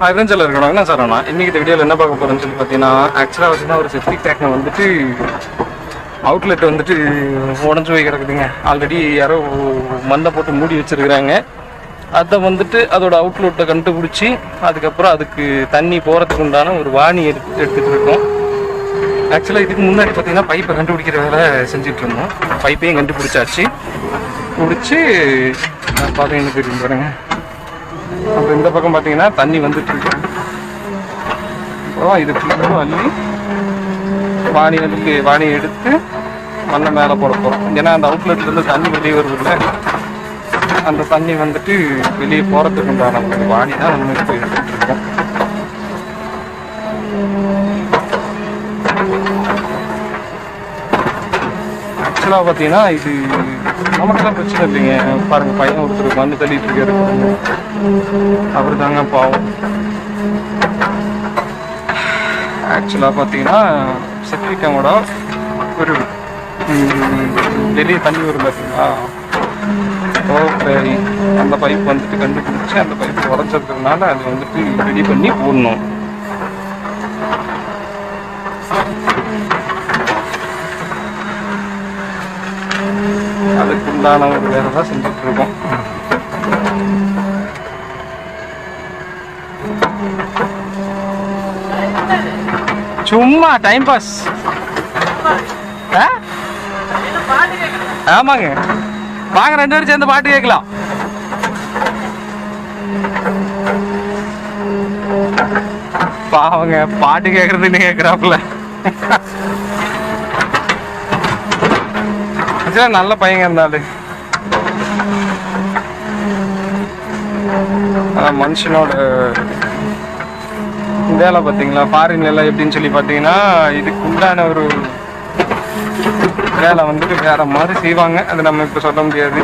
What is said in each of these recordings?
அரேஞ்சில் இருக்கணும். என்ன சார் ஆனால் இன்றைக்கி இந்த வீடியோவில் என்ன பார்க்க போகிறேன்னு சொல்லி பார்த்தீங்கன்னா, ஆக்சுவலாக பார்த்தீங்கன்னா ஒரு செப்டிக் டேங்கை வந்துட்டு அவுட்லெட் வந்துட்டு உடஞ்சி போய் கிடக்குதுங்க. ஆல்ரெடி யாரோ மண்ணை போட்டு மூடி வச்சுருக்குறாங்க. அதை வந்துட்டு அதோட அவுட்லெட்டை கண்டுபிடிச்சி அதுக்கப்புறம் அதுக்கு தண்ணி போகிறதுக்கு உண்டான ஒரு வாணி எடுத்துகிட்டு இருக்கோம். ஆக்சுவலாக இதுக்கு முன்னாடி பார்த்தீங்கன்னா பைப்பை கண்டுபிடிக்கிற வேலை செஞ்சுட்டு இருந்தோம். பைப்பையும் கண்டுபிடிச்சாச்சு. பிடிச்சி பார்த்தீங்கன்னு தெரியும் பாருங்க. அப்புறம் இந்த பக்கம் பார்த்தீங்கன்னா தண்ணி வந்துட்டு இருக்கு. அப்புறம் இது ஃபுல்லாக அள்ளி வாணி எடுத்து மண்ணை மேலே போட போகிறோம். ஏன்னா அந்த அவுட்லெட்லேருந்து தண்ணி வெளியே வருதுல்ல, அந்த தண்ணி வந்துட்டு வெளியே போகிறதுக்கு உண்டான ஒரு வாணி தான் நம்ம இப்போ எடுத்துகிட்டு இருக்கோம். ஆக்சுவலாக பார்த்தீங்கன்னா இது நமக்குலாம் பிரச்சனை இல்லைங்க. பாருங்கள், பையன் ஒருத்தர் வந்து தள்ளிட்டு இருக்காரு. அவர் தாங்க பாவம். ஆக்சுவலாக பார்த்தீங்கன்னா செப்டிக் டேங்கோட ஒரு வெளியே தண்ணி வரும் பார்த்தீங்களா, அந்த பைப் வந்துட்டு கண்டுபிடிச்சி அந்த பைப் உடஞ்சதுனால அது வந்துட்டு ரெடி பண்ணி போடணும். அதுக்கு உண்டான ஒரு வேலை தான் செஞ்சுட்டு இருக்கோம். சும்மா டைம் பாஸ். ஆமாங்க, வாங்க 2 பேரும் சேர்ந்து பாட்டு கேட்கலாம். பாவங்க, பாட்டு கேட்கறதுன்னு கேட்குறாப்புல. நல்ல பையங்க இருந்தாலும் மனுஷனோட வேலை பார்த்தீங்களா, ஃபாரின் வேலை எப்படின்னு சொல்லி பார்த்தீங்கன்னா இதுக்கு உண்டான ஒரு வேலை வந்துட்டு வேற மாதிரி செய்வாங்க. அது நம்ம இப்போ சொல்ல முடியாது.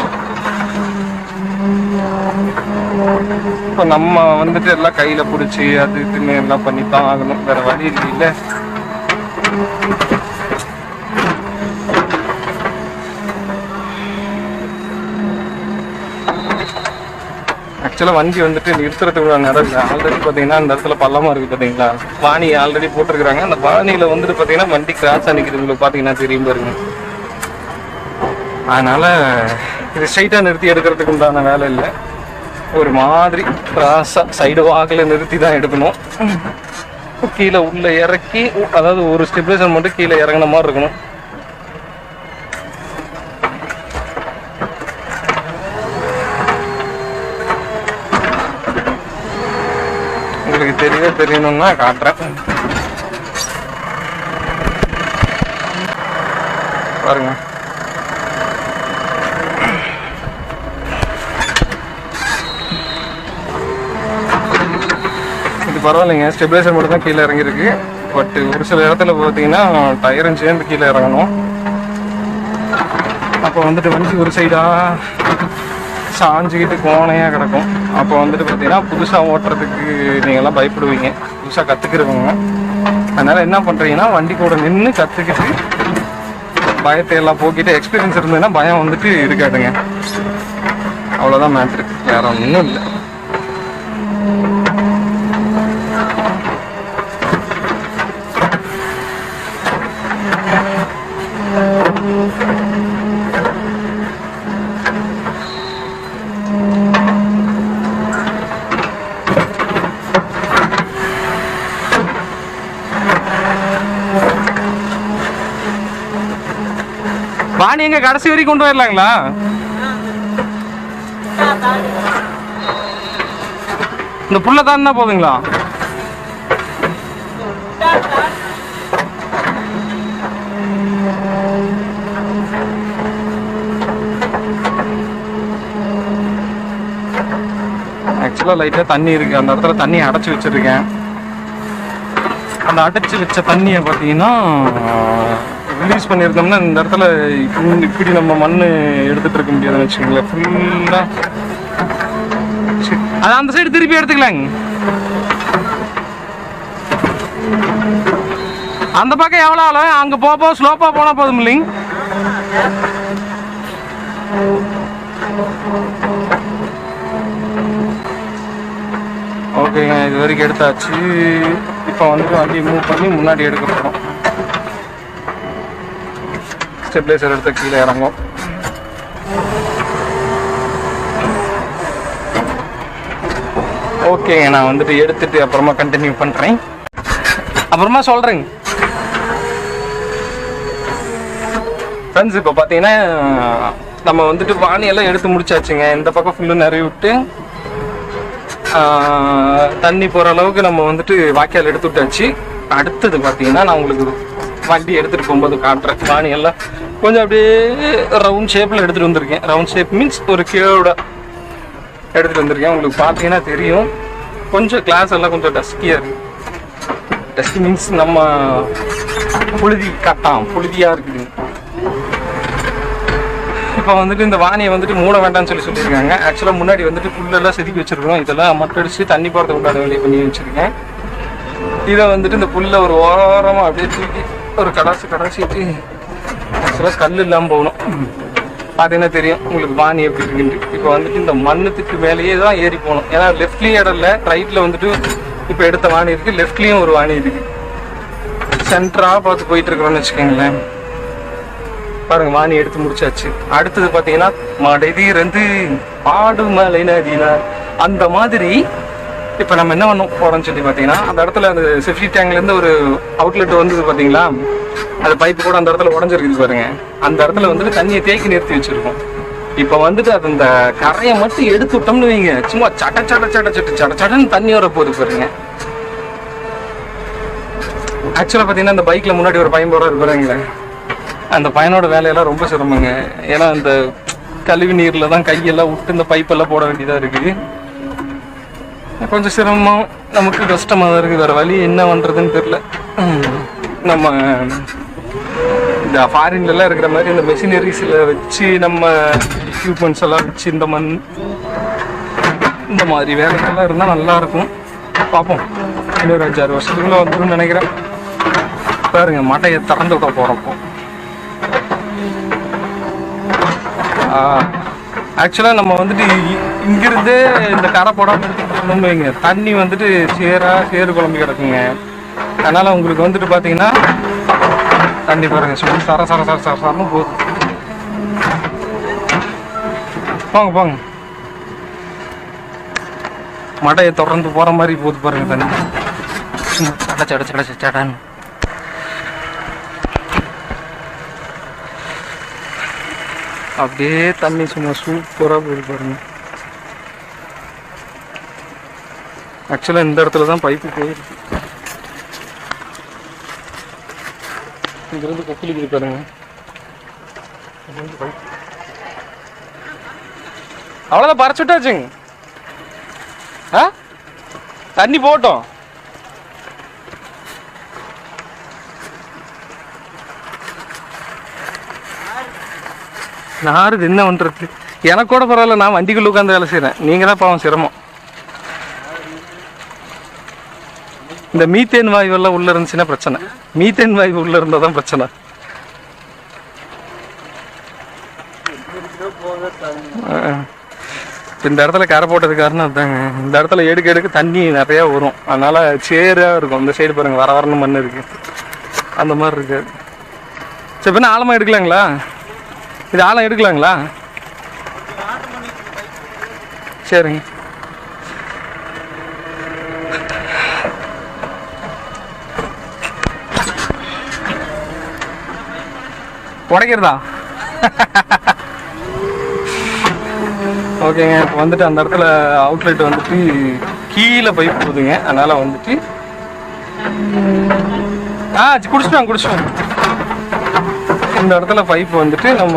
இப்போ நம்ம வந்துட்டு எல்லாம் கையில் பிடிச்சி அது இதுன்னு எல்லாம் பண்ணித்தான் ஆகணும், வேற வழி இல்லை. ஆக்சுவலாக வண்டி வந்துட்டு நிறுத்துறதுக்கு நேரம் இல்லை. ஆல்ரெடி பார்த்தீங்கன்னா இந்த இடத்துல பள்ளமாக இருக்குது பார்த்தீங்களா, வாணி ஆல்ரெடி போட்டிருக்கிறாங்க. அந்த வாணியில் வந்துட்டு பார்த்தீங்கன்னா வண்டி கிராஸ் அன்னைக்கு பார்த்தீங்கன்னா தெரியும் பாருங்க. அதனால் இது ஸ்ட்ரைட்டாக நிறுத்தி எடுக்கிறதுக்கு உண்டான வேலை இல்லை. ஒரு மாதிரி கிராஸாக சைடு வாக்கில் நிறுத்தி தான் எடுக்கணும். கீழே உள்ளே இறக்கி, அதாவது ஒரு ஸ்டெபிலைசர் மட்டும் கீழே இறங்கின மாதிரி இருக்கணும். உங்களுக்கு தெரியணும்னா காட்டுறேன் பாருங்க. இது பரவாயில்லைங்க, ஸ்டெபிலைசர் மட்டும் தான் கீழே இறங்கியிருக்கு. பட் ஒரு சில இடத்துல பார்த்தீங்கன்னா டயரும் சேர்ந்து கீழே இறங்கணும். அப்போ வந்துட்டு வண்டி ஒரு சைடாக சாஞ்சிக்கிட்டு கோணையாக கிடக்கும். அப்போ வந்துட்டு பார்த்தீங்கன்னா புதுசாக ஓட்டுறதுக்கு நீங்கள்லாம் பயப்படுவீங்க, புதுசாக கற்றுக்கிறவங்க. அதனால் என்ன பண்ணுறீங்கன்னா வண்டி கூட நின்று கற்றுக்கிட்டு பயத்தை எல்லாம் போக்கிட்டு எக்ஸ்பீரியன்ஸ் இருந்ததுன்னா பயம் வந்துட்டு இருக்காதுங்க. அவ்வளோதான் மேட்ரு, வேற ஒன்றும் இல்லை. வாணி எங்க கடைசி வரைக்கும் கொண்டு வரலாங்களா? இந்த புள்ள தான் போதுங்களா? ஆக்சுவலாக லைட்டாக தண்ணி இருக்குது. அந்த இடத்துல தண்ணி அடைச்சி வச்சுருக்கேன். அந்த அடைச்சி வச்ச தண்ணியை பார்த்தீங்கன்னா ரிலீஸ் பண்ணியிருந்தோம்னா இந்த இடத்துல இப்படி நம்ம மண் எடுத்துகிட்டு இருக்க முடியாதுன்னு வச்சுக்கோங்களேன். ஃபுல்லாக அது அந்த சைடு திருப்பி எடுத்துக்கலாங்க. அந்த பக்கம் எவ்வளோ ஆளும் அங்கே போக ஸ்லோப்பாக போனால் போதும் இல்லைங்க. ஓகேங்க, இது வரைக்கும் எடுத்தாச்சு. இப்போ வந்துட்டு வண்டி மூவ் பண்ணி முன்னாடி எடுக்க போகிறோம். ஸ்டெபிலைசர் எடுத்து கீழே இறங்கும். ஓகேங்க, நான் வந்துட்டு எடுத்துட்டு அப்புறமா கண்டினியூ பண்ணுறேன், அப்புறமா சொல்கிறேங்க. ஃப்ரெண்ட்ஸ், இப்போ பார்த்தீங்கன்னா நம்ம வந்துட்டு வாணியெல்லாம் எடுத்து முடிச்சாச்சுங்க. இந்த பக்கம் ஃபுல்லு நிறைய விட்டு தண்ணி போகிற அளவுக்கு நம்ம வந்துட்டு வாய்க்கால் எடுத்து விட்டாச்சு. அடுத்தது பார்த்தீங்கன்னா நான் உங்களுக்கு வண்டி எடுத்துகிட்டு போகும்போது காட்டுறேன். வாணியெல்லாம் கொஞ்சம் அப்படியே ரவுண்ட் ஷேப்பில் எடுத்துகிட்டு வந்திருக்கேன். ரவுண்ட் ஷேப் மீன்ஸ் ஒரு கீழோட எடுத்துகிட்டு வந்திருக்கேன். உங்களுக்கு பார்த்தீங்கன்னா தெரியும், கொஞ்சம் கிளாஸ் எல்லாம் கொஞ்சம் டஸ்கியாக இருக்குது. டஸ்கி மீன்ஸ் நம்ம புழுதி புழுதியாக இருக்குது. இப்போ வந்துட்டு இந்த வாணியை வந்துட்டு மூட வேண்டாம்னு சொல்லியிருக்காங்க. ஆக்சுவலாக முன்னாடி வந்துட்டு புல்லெல்லாம் செதுக்கி வச்சுருக்கோம். இதெல்லாம் மட்டை அடிச்சு தண்ணி போகிறதுக்கு உண்டான வேலையை பண்ணி வச்சுருக்கேன். இதை வந்துட்டு இந்த புல்லை ஒரு ஓரமாக அப்படியே தூக்கி ஒரு கடாசிட்டு ஆக்சுவலாக கல் இல்லாமல் போகணும். பார்த்தீங்கன்னா தெரியும் உங்களுக்கு வாணி எப்படி இருக்குன்ட்டு. இப்போ வந்துட்டு இந்த மண்ணுத்துக்கு மேலேயே தான் ஏறி போகணும். ஏன்னா லெஃப்ட்லேயும் இடம் இல்லை, ரைட்டில் வந்துட்டு இப்போ எடுத்த வாணி இருக்குது, லெஃப்ட்லேயும் ஒரு வாணி இருக்குது. சென்டராக பார்த்து போயிட்டு இருக்கிறோன்னு வச்சுக்கோங்களேன். பாருங்க, வாணி எடுத்து முடிச்சாச்சு. அடுத்தது பார்த்தீங்கன்னா மடைதீரந்து பாடுமலை நதினா அந்த மாதிரி. இப்போ நம்ம என்ன பண்ண போகிறோம்னு சொல்லி பார்த்தீங்கன்னா, அந்த இடத்துல அந்த செப்டி டேங்க்லேருந்து ஒரு அவுட்லெட் வந்தது பார்த்தீங்களா, அது பைப்பு கூட அந்த இடத்துல உடஞ்சிருக்குது பாருங்க. அந்த இடத்துல வந்துட்டு தண்ணியை தேக்கி நிறுத்தி வச்சிருக்கோம். இப்போ வந்துட்டு அது அந்த கரையை மட்டும் எடுத்து விட்டோம்னு வைங்க, சும்மா சட்டன்னு தண்ணி வர போகுது பாருங்க. ஆக்சுவலாக பார்த்தீங்கன்னா அந்த பைக்கில் முன்னாடி ஒரு பையன் போகிற பாருங்களேன், அந்த பையனோட வேலையெல்லாம் ரொம்ப சிரமங்க. ஏன்னா அந்த கழிவு நீரில் தான் கையெல்லாம் விட்டு இந்த பைப்பெல்லாம் போட வேண்டியதாக இருக்குது. கொஞ்சம் சிரமம், நமக்கு கஷ்டமாக தான் இருக்குது. வேறு வழி என்ன பண்ணுறதுன்னு தெரில. நம்ம இந்த ஃபாரின்லலாம் இருக்கிற மாதிரி இந்த மெஷினரிஸில் வச்சு நம்ம எக்யூப்மெண்ட்ஸ் எல்லாம் வச்சு இந்த மாதிரி வேலைகள்லாம் இருந்தால் நல்லாயிருக்கும். பார்ப்போம், இன்னொரு 5-6 வருஷத்துக்குள்ளே வந்துடும் நினைக்கிறேன். பாருங்க, மட்டையை திறந்து விட போகிறப்போ ஆக்சுவலாக நம்ம வந்துட்டு இங்கிருந்தே இந்த கரை போடாமல் எடுத்துக்கிட்டு வைங்க, தண்ணி வந்துட்டு சேறு குழம்பு கிடக்குங்க. அதனால் உங்களுக்கு வந்துட்டு பார்த்தீங்கன்னா தண்ணி பாருங்க சொல்லி சரன்னு போகுது. போங்க மடையை தொடர்ந்து போகிற மாதிரி போகுது பாருங்க தண்ணி. சடான்னு அப்படியே தண்ணி சும்மா சூப்பராக போகுது பாருங்க. ஆக்சுவலாக இந்த இடத்துல தான் பைப்பு போயிருக்கு. இங்கிருந்து கொக்கிலிக்குது பாருங்க. அவ்வளோதான், பறச்சு விட்டாச்சுங்க. தண்ணி போட்டோம். நாருது என்ன பண்ணுறது, எனக்கு கூட பரவாயில்ல, நான் வண்டிக்குள்ள உட்காந்து வேலை செய்கிறேன். நீங்கள் தான் பாவம் சிரமம். இந்த மீத்தேன் வாயுவெல்லாம் உள்ளே இருந்துச்சுன்னா பிரச்சனை. மீத்தேன் வாயு உள்ளே இருந்தால் தான் பிரச்சனை. இந்த இடத்துல கரை போட்டது காரணம் அதுதாங்க. இந்த இடத்துல எடுக்க தண்ணி நிறையா வரும். அதனால் சேராக இருக்கும். இந்த சைடு பாருங்கள், வரணும் மண் இருக்குது, அந்த மாதிரி இருக்காது. சரி, இப்போ ஆழமாக எடுக்கலாங்களா? இது ஆழம் எடுக்கலாங்களா? சரிங்க. உடைக்கிறதா? ஓகேங்க. இப்போ வந்துட்டு அந்த இடத்துல அவுட்லெட் வந்துட்டு கீழே பைப் போகுதுங்க. அதனால் வந்துட்டு குடிச்சிட்டோம். இந்த இடத்துல பைப் வந்துட்டு நம்ம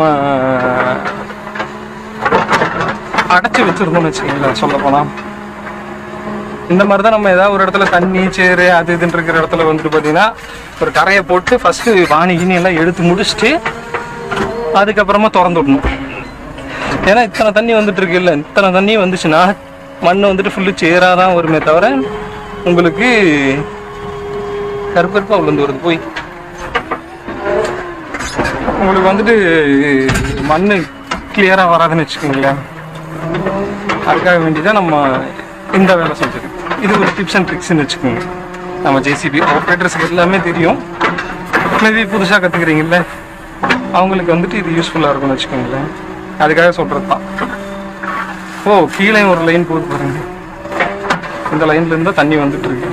அடைச்சி வச்சுருந்தோம்னு வச்சுக்கோங்களேன். சொல்ல போனால் இந்த மாதிரி தான் நம்ம ஏதாவது ஒரு இடத்துல தண்ணி சேரு அது இதுன்னு இருக்கிற இடத்துல வந்துட்டு பார்த்தீங்கன்னா ஒரு கரையை போட்டு ஃபஸ்ட்டு வாணி எல்லாம் எடுத்து முடிச்சுட்டு அதுக்கப்புறமா திறந்து விடணும். ஏன்னா இத்தனை தண்ணி வந்துட்டு இருக்கு இல்லை, இத்தனை தண்ணி வந்துச்சுன்னா மண் வந்துட்டு ஃபுல்லு சேராக தான் வருமே தவிர உங்களுக்கு கருப்பாக விழுந்து வருது. போய் உங்களுக்கு வந்துட்டு மண் கிளியராக வராதுன்னு வச்சுக்கோங்களேன். அதுக்காக வேண்டிதான் நம்ம இந்த வேலை செஞ்சுருக்கோம். இது ஒரு டிப்ஸ் அண்ட் ட்ரிக்ஸ்ன்னு வச்சுக்கோங்க. நம்ம ஜேசிபி ஆப்ரேட்டர்ஸ்க்கு எல்லாமே தெரியும். மேபி புதுசாக கற்றுக்குறீங்கல்ல, அவங்களுக்கு வந்துட்டு இது யூஸ்ஃபுல்லாக இருக்கும்னு வச்சுக்கோங்களேன். அதுக்காக சொல்கிறது தான். ஓ, கீழே ஒரு லைன் போகுது பாருங்க. இந்த லைன்ல இருந்தா தண்ணி வந்துட்டு இருக்கு.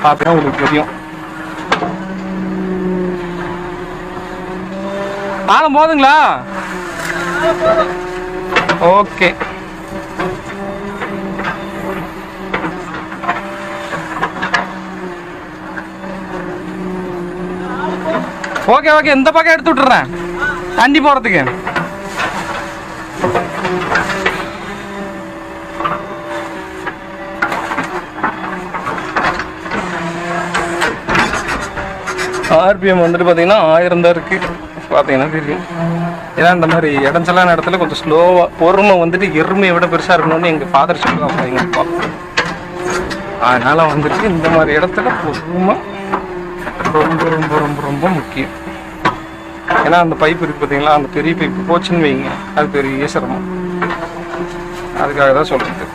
பார்த்தா உங்களுக்கு தெரியும். ஆழம் போதுங்களா? ஓகே. ஓகே ஓகே, இந்த பக்கம் எடுத்து விட்டுறேன் தண்ணி போறதுக்கு. ஆர்பிஎம் வந்துட்டு பார்த்தீங்கன்னா 1000 தான் இருக்கு. பார்த்தீங்கன்னா தெரியும். ஏன்னா இந்த மாதிரி இடஞ்சலான இடத்துல கொஞ்சம் ஸ்லோவாக பொறுமை வந்துட்டு எருமையை விட பெருசாக இருக்கணும்னு எங்கள் ஃபாதர் சொல்லுவாங்க எங்கள் அப்பா. அதனால் வந்துட்டு இந்த மாதிரி இடத்துல பொறுமை ரொம்ப ரொம்ப ரொம்ப ரொம்ப முக்கியம். ஏன்னா அந்த பைப் இருக்குது பார்த்தீங்களா, அந்த பெரிய பைப்பு போச்சுன்னு வைங்க, அது பெரிய சிரமம். அதுக்காக தான் சொல்கிறது.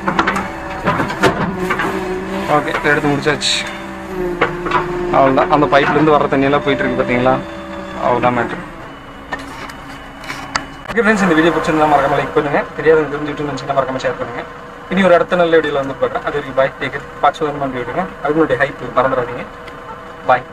ஓகே, எடுத்து முடிச்சாச்சு. அவ்வளோதான். அந்த பைப்லேருந்து வர தண்ணியெல்லாம் போயிட்டு இருக்கு பார்த்தீங்களா, அவ்வளோதான் மேட்ரு. ஓகே ஃப்ரெண்ட்ஸ், இந்த வீடியோ பிடிச்சிருந்தா மறக்காம லைக் பண்ணுங்கள். தெரியாதவங்க தெரிஞ்சுட்டு நினச்சிங்கன்னா மறக்காம ஷேர் பண்ணுங்கள். இனி ஒரு அடுத்த நல்ல வீடியோவில் வந்து பார்க்குறேன். அது வரைக்கும் பாய். Take it. பார்த்து வீடியோங்க. அதுக்கு முன்னாடி ஹைப் மறந்துடாதீங்க. பாய்.